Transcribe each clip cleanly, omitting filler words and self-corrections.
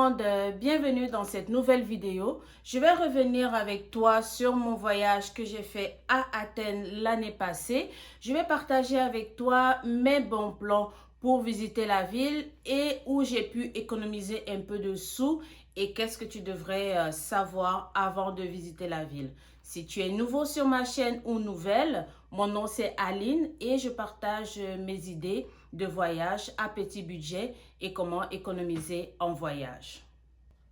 monde, bienvenue dans cette nouvelle vidéo. Je vais revenir avec toi sur mon voyage que j'ai fait à Athènes l'année passée. Je vais partager avec toi mes bons plans pour visiter la ville et où j'ai pu économiser un peu de sous et qu'est-ce que tu devrais savoir avant de visiter la ville. Si tu es nouveau sur ma chaîne ou nouvelle, mon nom c'est Aline et je partage mes idées de voyage à petit budget et comment économiser en voyage.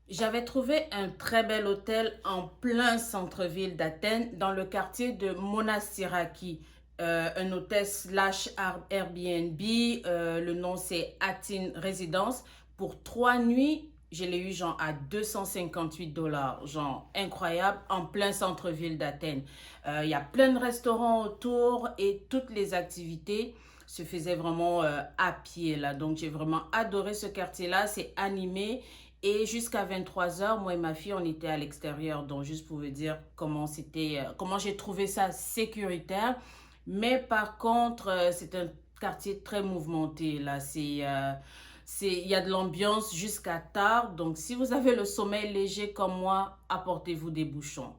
J'avais trouvé un très bel hôtel en plein centre-ville d'Athènes dans le quartier de Monastiraki. Un hôtel slash Airbnb, le nom c'est Athene Residence. Pour 3 nuits, je l'ai eu genre à 258 $, genre incroyable, en plein centre-ville d'Athènes. Il y a plein de restaurants autour et toutes les activités se faisaient vraiment à pied là. Donc j'ai vraiment adoré ce quartier-là, c'est animé. Et jusqu'à 23 h, moi et ma fille, on était à l'extérieur. Donc juste pour vous dire comment c'était, comment j'ai trouvé ça sécuritaire. Mais par contre, c'est un quartier très mouvementé là. Il y a de l'ambiance jusqu'à tard. Donc, si vous avez le sommeil léger comme moi, apportez-vous des bouchons.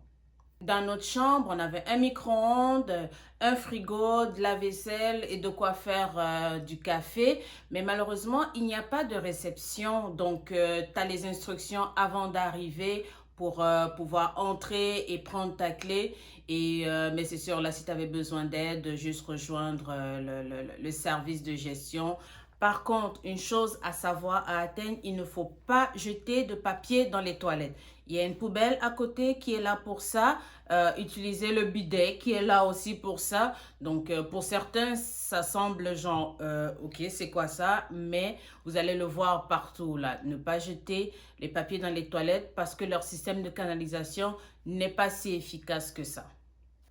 Dans notre chambre, on avait un micro-ondes, un frigo, de la vaisselle et de quoi faire du café. Mais malheureusement, il n'y a pas de réception. Donc, tu as les instructions avant d'arriver pour pouvoir entrer et prendre ta clé. Mais c'est sûr, là, si tu avais besoin d'aide, juste rejoindre le service de gestion. Par contre, une chose à savoir à Athènes, il ne faut pas jeter de papier dans les toilettes. Il y a une poubelle à côté qui est là pour ça. Utilisez le bidet qui est là aussi pour ça. Donc, pour certains, ça semble genre, ok, c'est quoi ça? Mais vous allez le voir partout là. Ne pas jeter les papiers dans les toilettes parce que leur système de canalisation n'est pas si efficace que ça.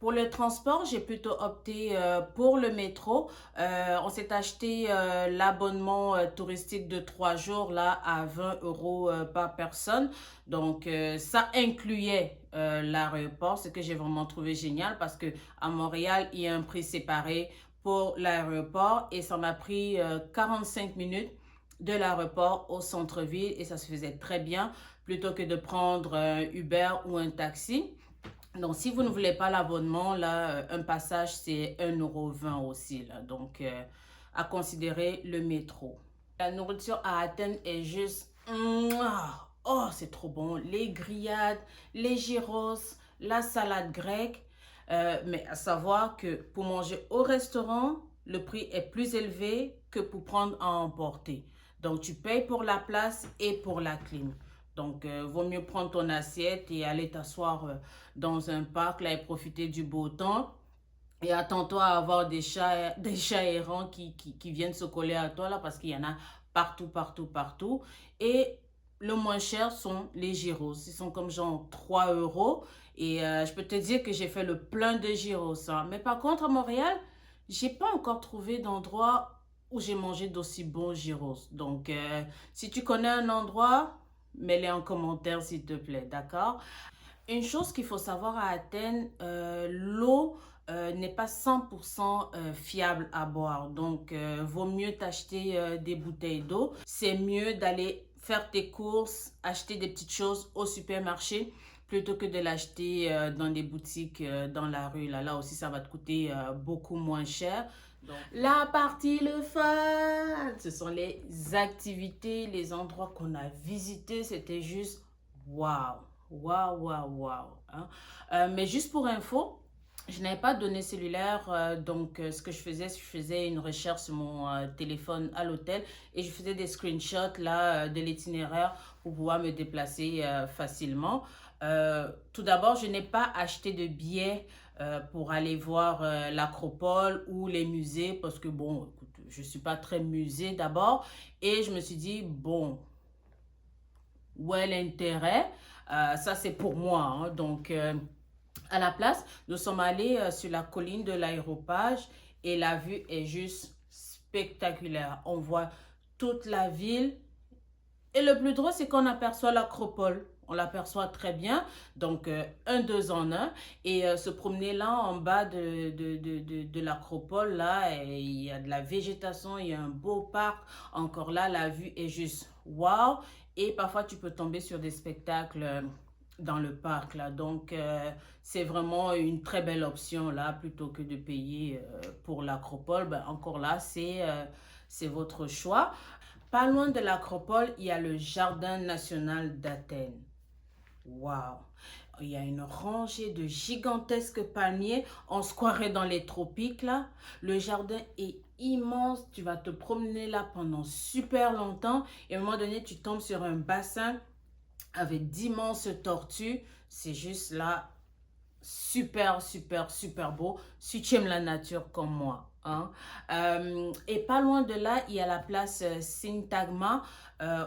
Pour le transport, j'ai plutôt opté pour le métro. On s'est acheté l'abonnement touristique de 3 jours là à 20 € par personne. Donc, ça incluait l'aéroport, ce que j'ai vraiment trouvé génial parce que à Montréal, il y a un prix séparé pour l'aéroport et ça m'a pris 45 minutes de l'aéroport au centre-ville et ça se faisait très bien plutôt que de prendre un Uber ou un taxi. Donc, si vous ne voulez pas l'abonnement, là, un passage, c'est 1,20 € aussi, là. Donc, à considérer le métro. La nourriture à Athènes est juste... Mouah! Oh, c'est trop bon. Les grillades, les gyros, la salade grecque. Mais à savoir que pour manger au restaurant, le prix est plus élevé que pour prendre à emporter. Donc, tu payes pour la place et pour la clim. Donc, vaut mieux prendre ton assiette et aller t'asseoir dans un parc là et profiter du beau temps. Et attends-toi à avoir des chats errants qui viennent se coller à toi là parce qu'il y en a partout, partout, partout. Et le moins cher sont les gyros. Ils sont comme genre 3 €. Et je peux te dire que j'ai fait le plein de gyros, hein. Mais par contre, à Montréal, j'ai pas encore trouvé d'endroit où j'ai mangé d'aussi bons gyros. Donc, si tu connais un endroit, mets-les en commentaire s'il te plaît, d'accord? Une chose qu'il faut savoir à Athènes, l'eau n'est pas 100% fiable à boire. Donc, vaut mieux t'acheter des bouteilles d'eau. C'est mieux d'aller faire tes courses, acheter des petites choses au supermarché plutôt que de l'acheter dans des boutiques dans la rue. Là aussi, ça va te coûter beaucoup moins cher. Donc, la partie le fun, ce sont les activités, les endroits qu'on a visités. C'était juste waouh. Waouh, waouh, waouh, hein. Mais juste pour info, je n'avais pas de données cellulaires, donc ce que je faisais une recherche sur mon téléphone à l'hôtel et je faisais des screenshots là de l'itinéraire pour pouvoir me déplacer facilement. Tout d'abord, je n'ai pas acheté de billets pour aller voir l'acropole ou les musées parce que bon, écoute, je ne suis pas très musée d'abord et je me suis dit, bon, où est l'intérêt? Ça, c'est pour moi, hein. Donc, à la place, nous sommes allés sur la colline de l'Aéropage et la vue est juste spectaculaire. On voit toute la ville et le plus drôle, c'est qu'on aperçoit l'acropole. On l'aperçoit très bien. Donc, un, deux en un. Et se promener là en bas de l'acropole, là, et il y a de la végétation, il y a un beau parc. Encore là, la vue est juste waouh. Et parfois, tu peux tomber sur des spectacles dans le parc, là. Donc, c'est vraiment une très belle option, là, plutôt que de payer pour l'Acropole. Ben, encore là, c'est votre choix. Pas loin de l'Acropole, il y a le Jardin national d'Athènes. Waouh! Il y a une rangée de gigantesques palmiers. On se croirait dans les tropiques, là. Le jardin est immense. Tu vas te promener là pendant super longtemps. Et à un moment donné, tu tombes sur un bassin avec d'immenses tortues. C'est juste là, super, super, super beau. Si tu aimes la nature comme moi. Hein. Et pas loin de là, il y a la place Syntagma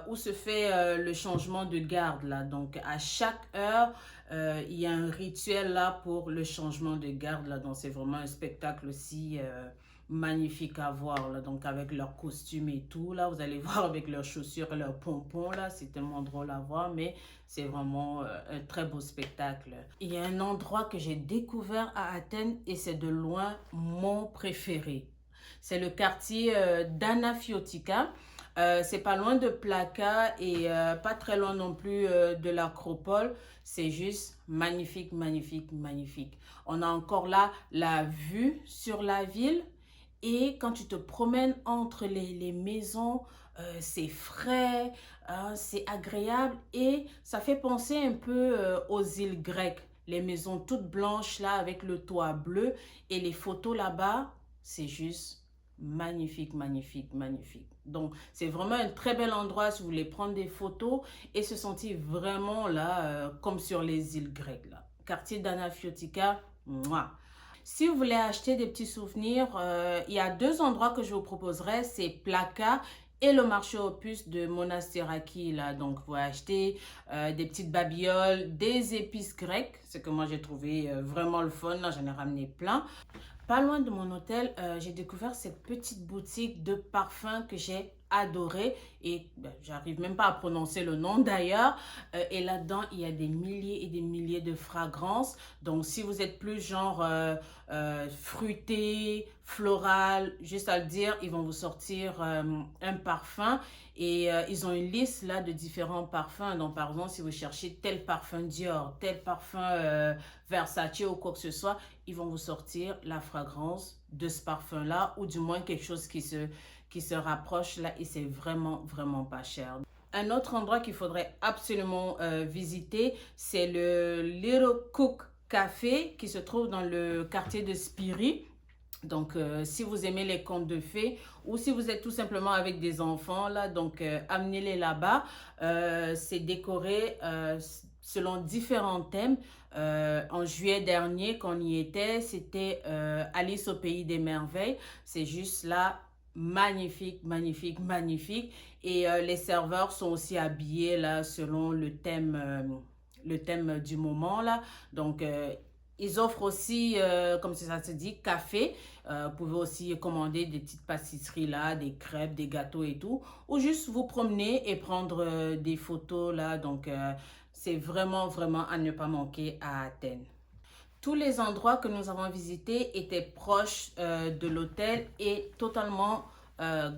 où se fait le changement de garde. Là. Donc, à chaque heure, il y a un rituel là pour le changement de garde. Là. Donc, c'est vraiment un spectacle aussi magnifique à voir. Là. Donc, avec leurs costumes et tout. Là, vous allez voir avec leurs chaussures et leurs pompons. Là, c'est tellement drôle à voir. Mais c'est vraiment un très beau spectacle. Il y a un endroit que j'ai découvert à Athènes et c'est de loin mon préféré. C'est le quartier d'Anafiotika. C'est pas loin de Plaka et pas très loin non plus de l'Acropole. C'est juste magnifique, magnifique, magnifique. On a encore là la vue sur la ville. Et quand tu te promènes entre les maisons, c'est frais, c'est agréable et ça fait penser un peu aux îles grecques. Les maisons toutes blanches là avec le toit bleu et les photos là-bas, c'est juste magnifique, magnifique, magnifique. Donc, c'est vraiment un très bel endroit si vous voulez prendre des photos et se sentir vraiment là comme sur les îles grecques là. Quartier d'Anafiotika, mouah. Si vous voulez acheter des petits souvenirs, il y a deux endroits que je vous proposerai, c'est Plaka et le marché aux puces de Monastéraki. Là. Donc, vous pouvez acheter des petites babioles, des épices grecques, ce que moi j'ai trouvé vraiment le fun. Là, j'en ai ramené plein. Pas loin de mon hôtel, j'ai découvert cette petite boutique de parfums que j'ai adoré et ben, j'arrive même pas à prononcer le nom d'ailleurs. Et là-dedans, il y a des milliers et des milliers de fragrances. Donc, si vous êtes plus genre fruité, floral, juste à le dire, ils vont vous sortir un parfum et ils ont une liste là de différents parfums. Donc, par exemple, si vous cherchez tel parfum Dior, tel parfum Versace ou quoi que ce soit, ils vont vous sortir la fragrance de ce parfum-là ou du moins quelque chose qui se rapproche là et c'est vraiment, vraiment pas cher. Un autre endroit qu'il faudrait absolument visiter, c'est le Little Cook Café qui se trouve dans le quartier de Spiri. Donc, si vous aimez les contes de fées ou si vous êtes tout simplement avec des enfants, là, donc amenez-les là-bas. C'est décoré selon différents thèmes. En juillet dernier, quand on y était, c'était Alice au pays des merveilles. C'est juste là, magnifique, magnifique, magnifique. Et les serveurs sont aussi habillés là selon le thème du moment là. Donc, ils offrent aussi, comme ça se dit, café. Vous pouvez aussi commander des petites pâtisseries là, des crêpes, des gâteaux et tout. Ou juste vous promener et prendre des photos là. Donc, c'est vraiment, vraiment à ne pas manquer à Athènes. Tous les endroits que nous avons visités étaient proches de l'hôtel et totalement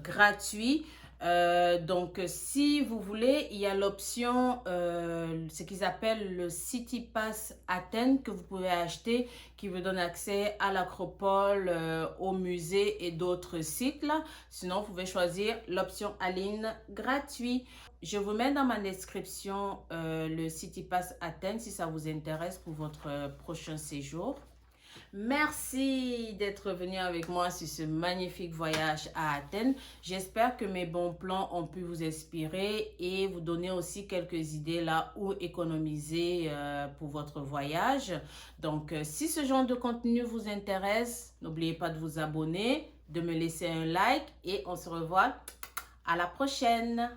gratuits. Donc, si vous voulez, il y a l'option, ce qu'ils appellent le City Pass Athènes que vous pouvez acheter, qui vous donne accès à l'Acropole, au musée et d'autres sites là. Sinon, vous pouvez choisir l'option Aline gratuit. Je vous mets dans ma description le City Pass Athènes si ça vous intéresse pour votre prochain séjour. Merci d'être venu avec moi sur ce magnifique voyage à Athènes. J'espère que mes bons plans ont pu vous inspirer et vous donner aussi quelques idées là où économiser pour votre voyage. Donc, si ce genre de contenu vous intéresse, n'oubliez pas de vous abonner, de me laisser un like et on se revoit à la prochaine.